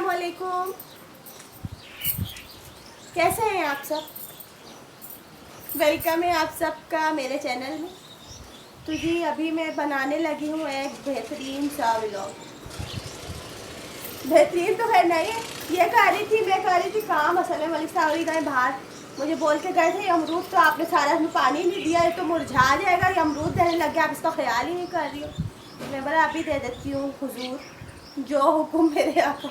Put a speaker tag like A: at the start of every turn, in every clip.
A: अस्सलाम वालेकुम। कैसे हैं आप सब? वेलकम है आप सबका मेरे चैनल में। तो जी अभी मैं बनाने लगी हूँ एक बेहतरीन सा व्लॉग। बेहतरीन तो खैर नहीं है, ये मैं कह रही थी काम। असल में मलिक साहब गए बाहर, मुझे बोल के गए थे ये अमरूद तो आपने सारा इसमें पानी नहीं दिया, ये तो मुरझा जाएगा, ये अमरूद देने लग गया, आप इसका ख्याल ही नहीं कर रही हो। मैं बोला अभी दे देती हूँ हुजूर, जो हुक्म मेरे आका।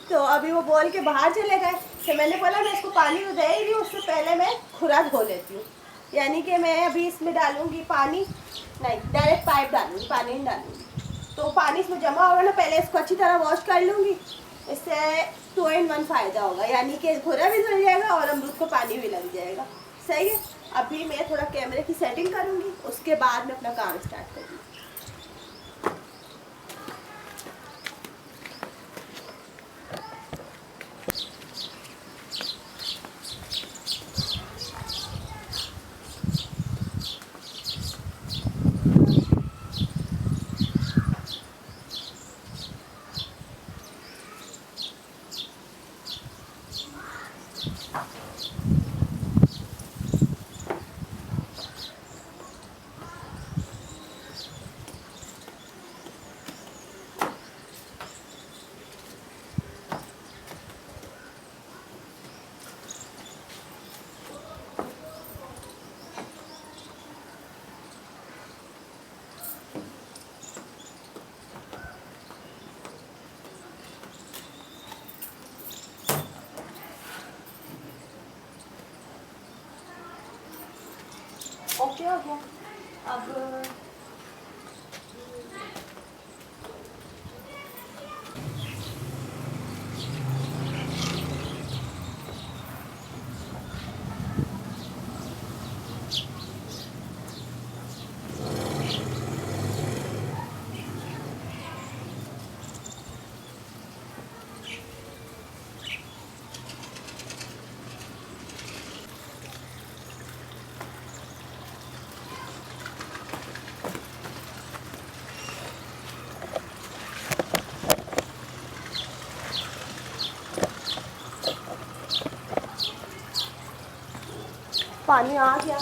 A: तो अभी वो बोल के बाहर चले गए, तो मैंने बोला मैं इसको पानी तो दे ही रही हूँ, उससे पहले मैं खुरा धो लेती हूँ। यानी कि मैं अभी इसमें डालूँगी पानी, नहीं डायरेक्ट पाइप डालूँगी, पानी नहीं डालूँगी। तो पानी इसमें जमा होगा ना, पहले इसको अच्छी तरह वॉश कर लूँगी। इससे 2 in 1 फ़ायदा होगा, यानी कि खुरा भी धुल जाएगा और अमरूद को पानी भी लग जाएगा। सही है। अभी मैं थोड़ा कैमरे की सेटिंग करूँगी, उसके बाद मैं अपना काम स्टार्ट करूँगी। ओके हो गया। अब पानी आ गया,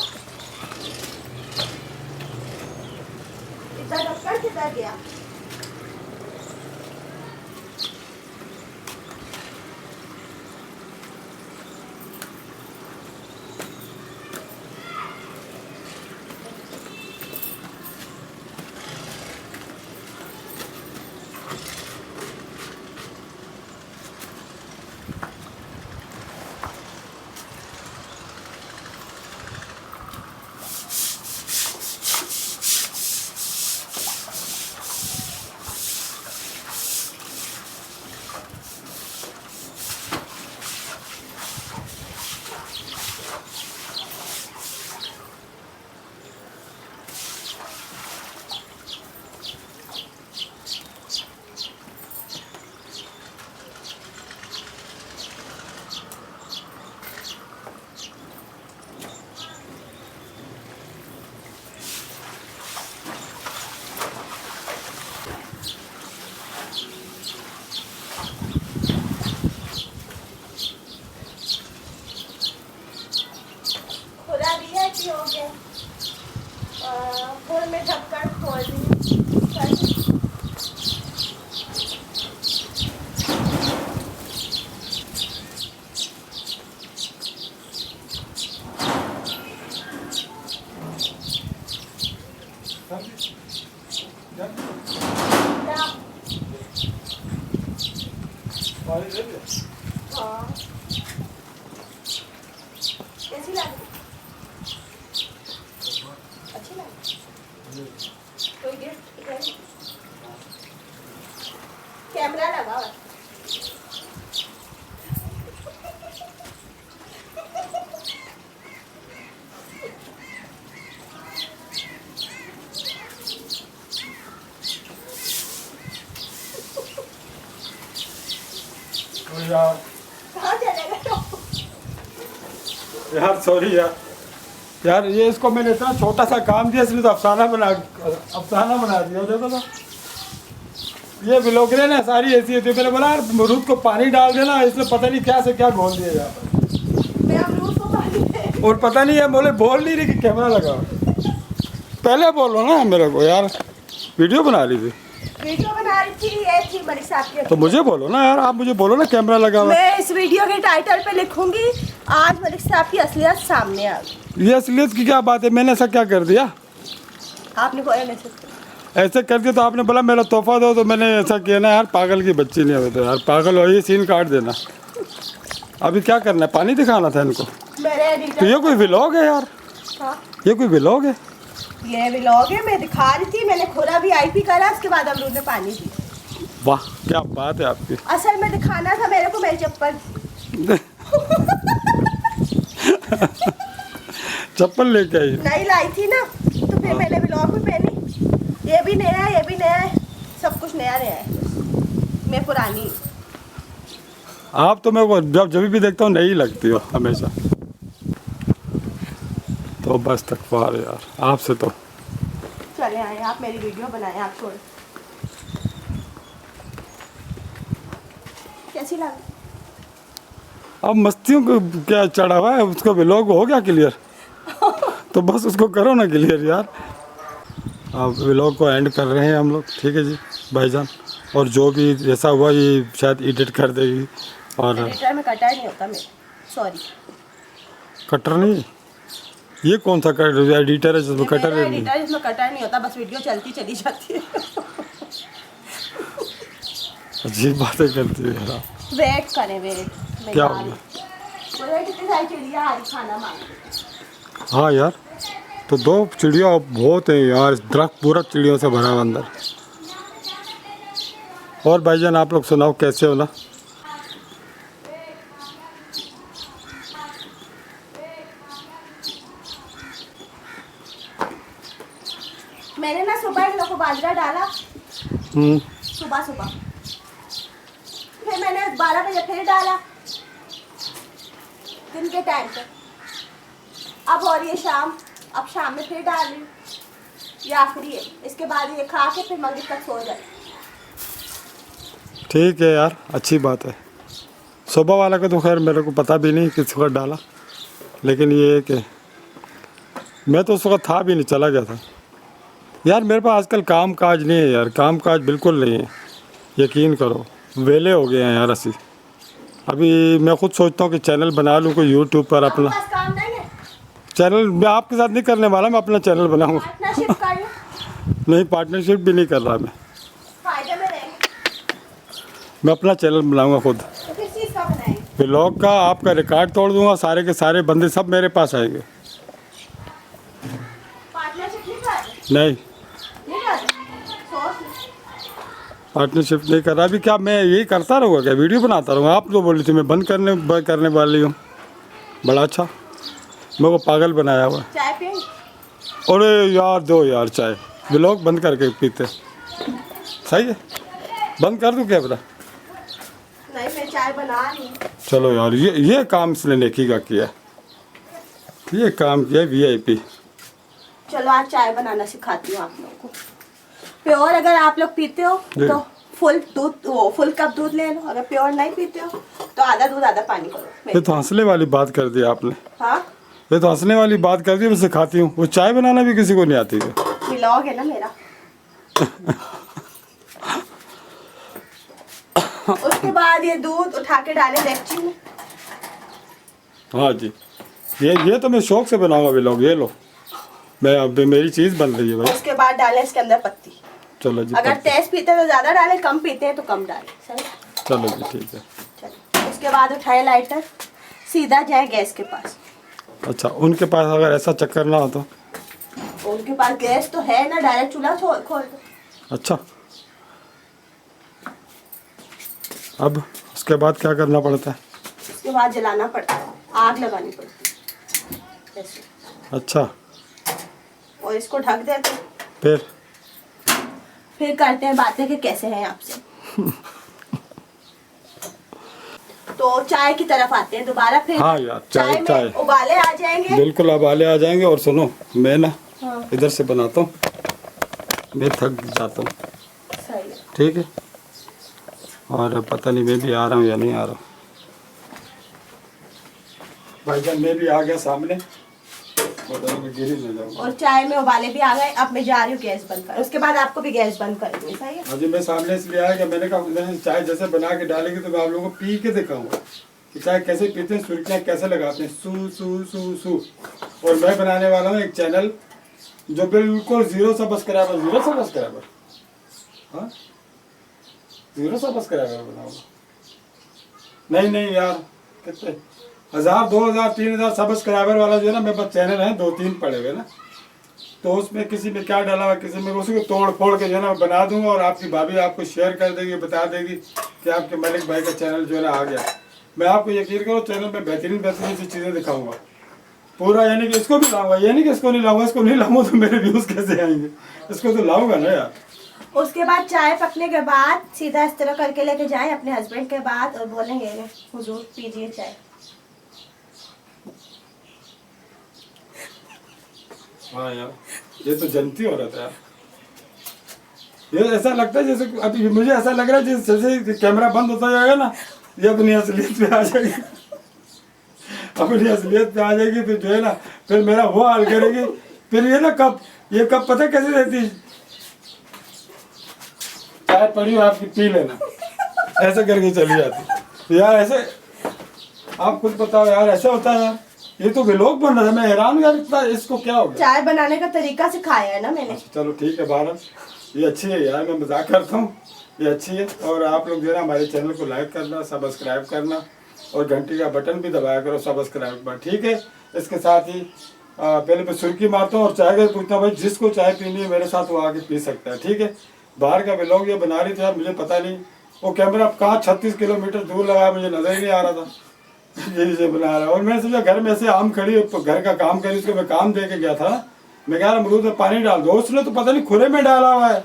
A: इधर ढक्कन किधर गया? हो गया। फिर मैं ढक्कन खोल दी। हाँ कैसी लगी? अच्छी लगी? कोई गिफ्ट? कैमरा लगा हुआ।
B: यार
A: कहाँ चलेगा तो?
B: यार सॉरी यार ये इसको मैंने इतना छोटा सा काम दिया इसलिए तो अफसाना बना दिया। देखो तो ये ब्लॉगर ना सारी ऐसी होती है। मैंने बोला यार अमरूद को पानी डाल देना, इसने पता नहीं क्या से क्या घोल दिया यहाँ पर।
A: मैं अमरूद को पानी दे।
B: और पता नहीं है बोल नहीं रही कि कैमरा लगा। पहले बोलो ना मेरे को यार, वीडियो बना रही थी।
A: वीडियो बना रही थी, ये थी मलिक साहब की।
B: तो मुझे बोलो ना यार, आप मुझे बोलो ना कैमरा लगा हुआ।
A: मैं इस वीडियो के टाइटल पे लिखूंगी आज मलिक साहब की असलियत सामने आ गई।
B: ये असलियत की क्या बात है? मैंने ऐसा क्या कर दिया?
A: आपने बोला नहीं सकते।
B: ऐसे कर दिया तो आपने बोला मेरा तोहफा दो, तो मैंने ऐसा किया ना यार। पागल की बच्ची नहीं हो तो यार, पागल हो, ये सीन काट देना। अभी क्या करना है? पानी दिखाना था इनको।
A: मेरे
B: तो
A: एडिटर
B: ये कोई व्लॉग है यार?
A: हाँ,
B: ये कोई व्लॉग है?
A: ये व्लॉग है। मैं दिखा रही थी, मैंने खोला VIP करा, उसके बाद अमरूद में पानी दी।
B: वाह क्या बात है आपकी।
A: असल में दिखाना था मेरे को मेरी चप्पल।
B: चप्पल लेके आई?
A: नई लाई थी ना, तो फिर मैंने व्लॉग में पहनी। ये भी नया है, ये भी नया है, सब कुछ नया नया है। मैं पुरानी।
B: आप तो मेरे को जब भी देखता हूँ नई लगती हो हमेशा। तो बस तकवार यार आपसे तो।
A: चले आए आप, मेरी वीडियो बनाए आप। छोड़, कैसी लगी?
B: अब मस्तियों को क्या चढ़ा हुआ है, उसका व्लॉग हो गया क्लियर। तो बस उसको करो ना क्लियर यार। अब व्लॉग को एंड कर रहे हैं हम लोग, ठीक है जी भाईजान। और जो भी जैसा हुआ ये शायद एडिट कर देगी। और
A: एडिटर में कटर नहीं होता मेरा, सॉरी।
B: कटर नहीं, ये कौन सा एडिटर है जिसमें कटर है?
A: एडिटर इसमें कटर नहीं होता, बस वीडियो चलती चली जाती है।
B: अजीब बातें करती है यार।
A: वेट करें, वेट।
B: क्या हो गया?
A: बोले कितनी सारी चिड़िया आ रही खाना मांग।
B: हाँ यार, तो 2 चिड़िया बहुत है यार, दरख्त पूरा चिड़ियों से भरा हुआ अंदर। और भाईजान आप लोग सुनाओ कैसे हो ना?
A: मैंने ना सुबह इन लोगों को बाजरा डाला, सुबह सुबह। फिर मैंने 12 बजे फिर डाला दिन के टाइम पे। अब और ये शाम, अब शाम में फिर डाल रही हूँ। ये आखिरी है, इसके बाद ये खा के फिर मगरिब तक सो जाए।
B: ठीक है यार, अच्छी बात है। सुबह वाला का तो खैर मेरे को पता भी नहीं किस वक्त डाला, लेकिन ये है कि मैं तो उस वक्त था भी नहीं, चला गया था यार। मेरे पास आजकल काम काज नहीं है यार, काम काज बिल्कुल नहीं है, यकीन करो। वेले हो गए हैं यार असी। अभी मैं खुद सोचता हूँ कि चैनल बना लूँ कोई यूट्यूब पर अपना।
A: आपके पास काम नहीं है?
B: चैनल मैं आपके साथ नहीं करने वाला, मैं अपना चैनल बनाऊँगा।
A: पार्टनरशिप कर लो।
B: नहीं, पार्टनरशिप भी नहीं कर रहा मैं
A: फायदे में रहेंगे।
B: मैं अपना चैनल बनाऊँगा खुद।
A: तो किस चीज़ का बनाएंगे?
B: व्लॉग का आपका रिकॉर्ड तोड़ दूँगा, सारे के सारे बंदे सब मेरे पास आएंगे।
A: पार्टनरशिप नहीं कर रहे?
B: नहीं,
A: नहीं कर रहे? सोच लो।
B: पार्टनरशिप नहीं कर रहा। अभी क्या मैं यही करता रहूँगा क्या? वीडियो बनाता रहूँगा? आप तो बोली थी मैं बंद करने वाली हूँ। बड़ा अच्छा, मेरे को पागल बनाया हुआ है।
A: चाय पियेंगे?
B: अरे यार दो यार चाय, व्लॉग बंद करके पीते। सही है, बंद कर दूँ क्या पता?
A: नहीं, मैं चाय बना रही हूँ।
B: चलो यार, ये काम इसने नेकी का किया, ये काम किया VIP।
A: चलो आज चाय बनाना सिखाती हूँ आप लोगों को। प्योर अगर आप लोग पीते हो तो फुल कप दूध ले लो। अगर प्योर नहीं पीते हो तो आधा दूध आधा पानी करो।
B: ये तो हंसने वाली बात कर दी आपने।
A: हाँ,
B: ये तो हंसने वाली बात कर दी, मैं सिखाती हूँ। वो चाय बनाना भी किसी को नहीं आती है।
A: व्लॉग है ना मेरा। उसके बाद ये दूध उठा के डाले डेगची में।
B: हाँ जी, ये तो मैं शौक से बनाऊंगा व्लॉग। ये लो, मैं अब मेरी चीज़ बन रही है भाई।
A: उसके बाद डाले इसके अंदर पत्ती।
B: चलो जी,
A: अगर तेज पीते हैं तो ज़्यादा डालें, कम पीते हैं तो कम डालें। सही?
B: चलो जी ठीक है।
A: चलो, उसके बाद उठाए लाइटर, सीधा जाए गैस के पास।
B: अच्छा, उनके पास अगर ऐसा चक्कर ना हो तो?
A: उनके पास गैस तो है ना, डायरेक्ट चूल्हा खोल दो।
B: अच्छा, अब उसके बाद क्या करना पड़ता है?
A: उसके बाद जलाना पड़ता है, आग लगानी पड़ती है ऐसे।
B: अच्छा,
A: और इसको ढक देते हैं। फिर करते हैं बातें कि कैसे हैं आपसे। तो चाय की तरफ आते हैं दोबारा फिर।
B: हाँ यार,
A: चाय में उबाले आ जाएंगे।
B: बिल्कुल उबाले आ जाएंगे। और सुनो, मैं ना
A: हाँ।
B: इधर से बनाता हूँ, मैं थक जाता हूँ।
A: सही है।
B: ठीक है, और पता नहीं मैं भी आ रहा हूँ या नहीं आ रहा हूँ। भाईजान मैं भी आ गया सामने, मैं गिर ही नहीं जाऊँगा।
A: और चाय में उबाले भी आ गए। अब मैं जा रही हूँ गैस बंद कर, उसके बाद आपको भी गैस बंद करूँगी। सही है।
B: अभी मैं सामने इसलिए आया कि मैंने कहा मैंने चाय जैसे बना के डालेगी तो मैं आप लोगों को पी के दिखाऊंगा कि चाय कैसे पीते हैं, सुर्खियाँ कैसे लगाते हैं, सू सू सू सू। और मैं बनाने वाला हूँ एक चैनल जो बिल्कुल 0 सब्सक्राइबर, 0 सब्सक्राइबर, हाँ 0 सब्सक्राइबर बनाऊंगा। नहीं यार, कितने 1000 2000 3000 सब्सक्राइबर वाला जो है ना मेरे पास चैनल है 2-3 पड़े हुए ना, तो उसमें किसी में क्या डाला हुआ, किसी में उसी को तोड़ फोड़ के जो है ना बना दूंगा और आपकी भाभी आपको शेयर कर देगी, बता देगी कि आपके मलिक भाई का चैनल जो है ना आ गया। मैं आपको यकीन करो चैनल में बेहतरीन सी चीज़ें दिखाऊंगा पूरा, यानी कि इसको भी लाऊंगा, ये नहीं कि इसको नहीं लाऊंगा, इसको नहीं लाऊंगा तो मेरे व्यूज़ कैसे आएंगे, इसको तो लाऊंगा ना यार।
A: उसके बाद चाय पकने के बाद सीधा इस तरह करके लेके जाए अपने हस्बैंड के बाद और बोलेंगे हुजूर पीजिए चाय।
B: हाँ यार, ये तो जनती औरत है यार। ये ऐसा लगता है जैसे अभी मुझे ऐसा लग रहा है जैसे कैमरा बंद होता जाएगा ना, ये अपनी असलियत पे आ जाएगी, अपनी असलियत पे आ जाएगी, फिर जो है ना फिर मेरा वो हाल करेगी। फिर ये ना कब पता कैसे रहती, चाय पड़ी हो आपकी पी लेना, ऐसा करके चली जाती यार। ऐसे आप खुद बताओ यार, ऐसा होता है यार। ये तो व्लॉग बन रहा है, मैं हैरान यार, इतना इसको क्या हो गया।
A: चाय बनाने का तरीका सिखाया है ना मैंने।
B: चलो ठीक है भारत, ये अच्छी है यार, मैं मजाक करता हूँ, ये अच्छी है। और आप लोग जो है ना हमारे चैनल को लाइक करना, सब्सक्राइब करना और घंटी का बटन भी दबाया करो सब्सक्राइब पर, ठीक है। इसके साथ ही पहले मैं सुर्खी मारता हूँ और चाय का पूछता हूँ भाई जिसको चाय पीनी है मेरे साथ वो आके पी सकता है, ठीक है। बाहर का व्लॉग ये बना रही थी यार, मुझे पता नहीं वो कैमरा कहाँ 36 किलोमीटर दूर लगा, मुझे नजर ही नहीं आ रहा था यही से बना रहा है। और मैंने सोचा घर में ऐसे आम खड़ी घर का काम करी, उसको मैं काम दे के गया था, मैं कह रहा अमरूद में पानी डाल दो, उसने तो पता नहीं खुरे में डाला हुआ है,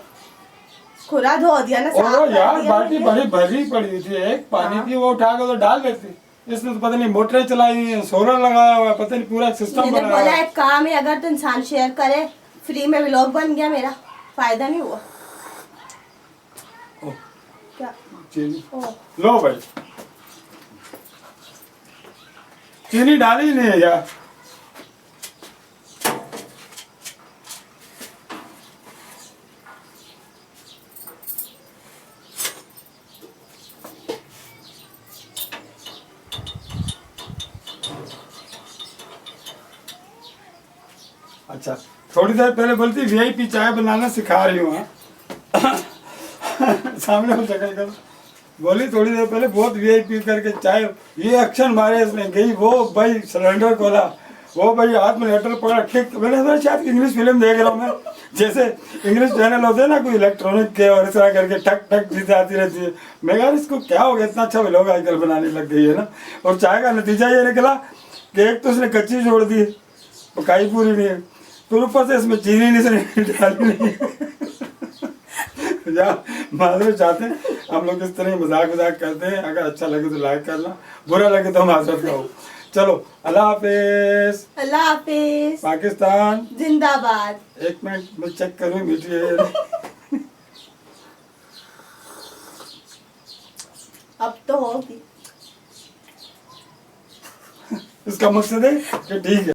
A: खुरा धो दिया ना,
B: और यार बाल्टी बड़ी भरी पड़ी हुई थी एक पानी की, वो उठा के तो डाल देती। इसने तो पता नहीं मोटरें चलाई हुई है, सोलर लगाया हुआ है, पता नहीं पूरा सिस्टम
A: मैंने
B: बनाया
A: बोला
B: है।
A: एक काम है, अगर तो इंसान शेयर करे, फ्री में व्लॉग बन गया, मेरा फायदा नहीं हुआ क्या।
B: चीनी लो भाई, चीनी डाली नहीं है यार। अच्छा थोड़ी देर पहले बोलती वीआईपी चाय बनाना सिखा रही हूँ, सामने हो जगह कर बोली थोड़ी देर पहले बहुत वीआईपी करके चाय, ये एक्शन मारे इसने गई, वो भाई सिलेंडर खोला, वो भाई हाथ में लेटर पकड़ा, ठीक मैंने शायद इंग्लिश फिल्म देख रहा हूँ मैं, जैसे इंग्लिश चैनल होते हैं ना कोई इलेक्ट्रॉनिक के, और इस तरह करके ठक ठक चीजें आती रहती है। मैं यार इसको क्या हो गया, इतना अच्छा व्लॉग आजकल बनाने लग गई है ना। और चाय का नतीजा ये निकला कि एक तो उसने कच्ची छोड़ दी, पकाई पूरी नहीं है, फिर ऊपर से इसमें चीनी नहीं डाली नहीं या मालूम चाहते हैं हम लोग इस तरह मजाक करते हैं। अगर अच्छा लगे तो लाइक करना, बुरा लगे तो माजरत करो। चलो अल्लाह हाफिज,
A: अल्लाह हाफिज,
B: पाकिस्तान
A: जिंदाबाद।
B: एक मिनट मैं चेक करूँ मीठी है
A: अब तो होगी।
B: इसका मकसद है कि ठीक है।